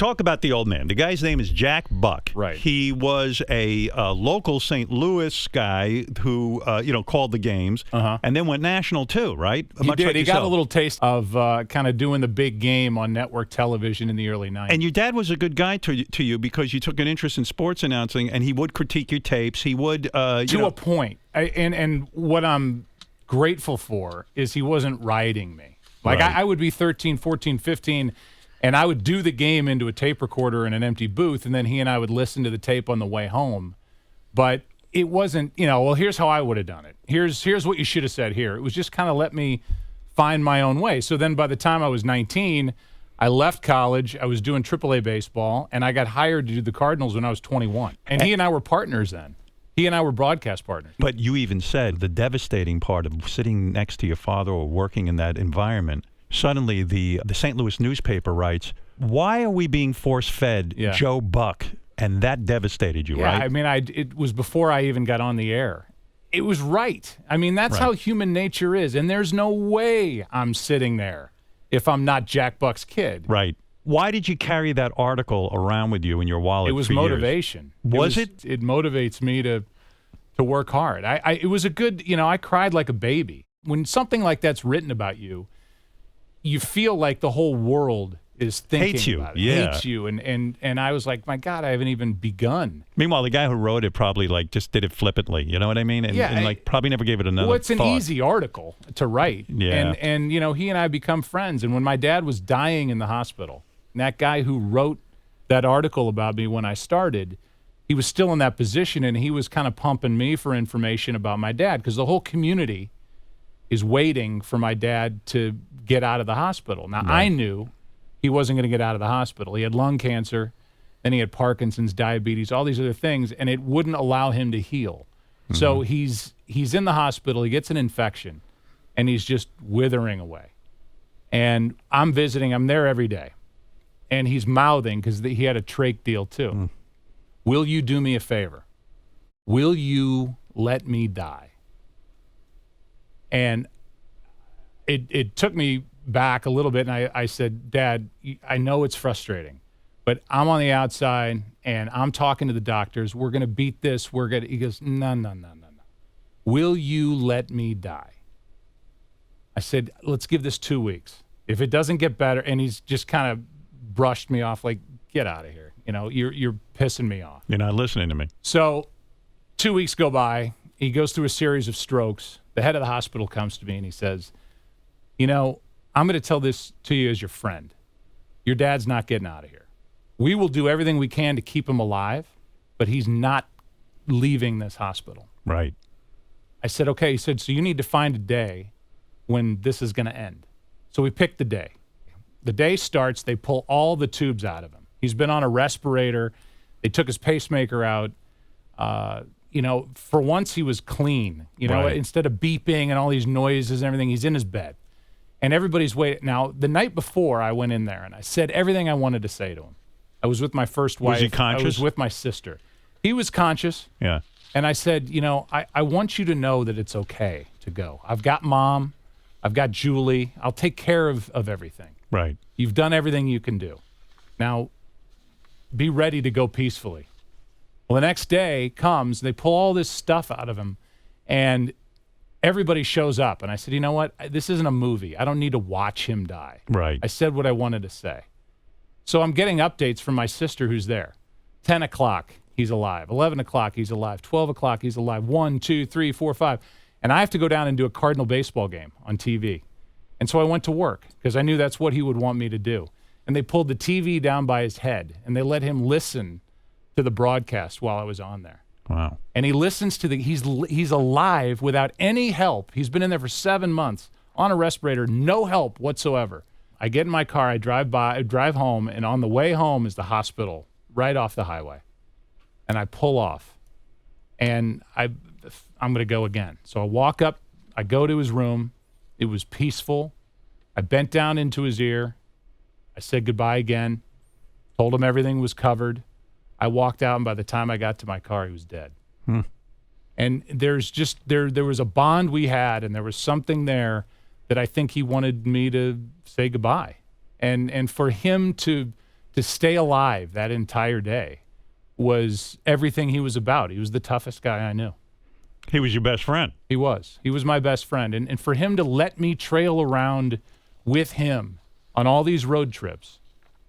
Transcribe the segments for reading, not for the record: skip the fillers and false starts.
talk about the old man. The guy's name is Jack Buck. Right. He was a local St. Louis guy who, called the games and then went national too, right? He Much did. like He yourself. got a little taste of kind of doing the big game on network television in the early 90s. And your dad was a good guy to you because you took an interest in sports announcing, and he would critique your tapes. He would to a point. And what I'm grateful for is he wasn't riding me. Like Right. I would be 13, 14, 15, and I would do the game into a tape recorder in an empty booth, and then he and I would listen to the tape on the way home. But it wasn't, well, here's how I would have done it. Here's what you should have said here. It was just kind of let me find my own way. So then by the time I was 19, I left college. I was doing AAA baseball, and I got hired to do the Cardinals when I was 21. And he and I were partners then. He and I were broadcast partners. But you even said the devastating part of sitting next to your father or working in that environment. Suddenly, the St. Louis newspaper writes, "Why are we being force-fed Joe Buck?" And that devastated you, right? I mean, it was before I even got on the air. It was right. I mean, that's how human nature is. And there's no way I'm sitting there if I'm not Jack Buck's kid. Right. Why did you carry that article around with you in your wallet? It was for motivation. Years? Was it? It motivates me to work hard. It was a good, I cried like a baby. When something like that's written about you, you feel like the whole world is thinking Hates you. about it. Yeah. Hates you. And I was like, my God, I haven't even begun. Meanwhile, the guy who wrote it probably just did it flippantly. You know what I mean? And probably never gave it another Well, it's an thought. easy article to write. Yeah. And he and I become friends. And when my dad was dying in the hospital, and that guy who wrote that article about me when I started, he was still in that position, and he was kind of pumping me for information about my dad because the whole community is waiting for my dad to get out of the hospital. Now, I knew he wasn't going to get out of the hospital. He had lung cancer, then he had Parkinson's, diabetes, all these other things, and it wouldn't allow him to heal. Mm-hmm. So he's in the hospital, he gets an infection, and he's just withering away. And I'm visiting, I'm there every day. And he's mouthing, because he had a trach deal too. Will you do me a favor? Will you let me die? And it took me back a little bit, and I said, Dad, I know it's frustrating, but I'm on the outside, and I'm talking to the doctors. We're going to beat this. He goes, no. Will you let me die? I said, let's give this 2 weeks. If it doesn't get better, and he's just kind of brushed me off like, get out of here. You're pissing me off. You're not listening to me. So 2 weeks go by. He goes through a series of strokes. The head of the hospital comes to me and he says, I'm going to tell this to you as your friend. Your dad's not getting out of here. We will do everything we can to keep him alive, but he's not leaving this hospital. Right. I said, okay. He said, so you need to find a day when this is going to end. So we picked the day. The day starts, they pull all the tubes out of him. He's been on a respirator. They took his pacemaker out. For once he was clean. Right. Instead of beeping and all these noises and everything, he's in his bed. And everybody's waiting. Now, the night before, I went in there and I said everything I wanted to say to him. I was with my first wife. Was he conscious? I was with my sister. He was conscious. Yeah. And I said, I want you to know that it's okay to go. I've got Mom. I've got Julie. I'll take care of everything. Right. You've done everything you can do. Now, be ready to go peacefully. Well, the next day comes, they pull all this stuff out of him, and everybody shows up. And I said, you know what? This isn't a movie. I don't need to watch him die. Right. I said what I wanted to say. So I'm getting updates from my sister who's there. 10 o'clock, he's alive. 11 o'clock, he's alive. 12 o'clock, he's alive. 1, 2, 3, 4, 5. And I have to go down and do a Cardinal baseball game on TV. And so I went to work because I knew that's what he would want me to do. And they pulled the TV down by his head, and they let him listen to the broadcast while I was on there. Wow. And he listens to he's alive without any help. He's been in there for 7 months on a respirator, no help whatsoever. I get in my car, I drive home, and on the way home is the hospital right off the highway. And I pull off, and I'm going to go again. So I walk up, I go to his room. It was peaceful. I bent down into his ear. I said goodbye again, told him everything was covered. I walked out, and by the time I got to my car, he was dead. And there's just, there was a bond we had, and there was something there that I think he wanted me to say goodbye. And for him to to stay alive that entire day was everything he was about. He was the toughest guy I knew. He was your best friend. He was. He was my best friend. And for him to let me trail around with him on all these road trips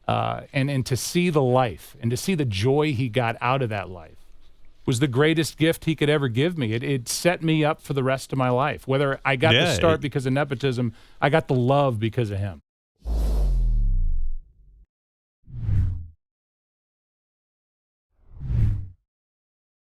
and to see the life and to see the joy he got out of that life was the greatest gift he could ever give me. It set me up for the rest of my life. Whether I got the start because of nepotism, I got the love because of him.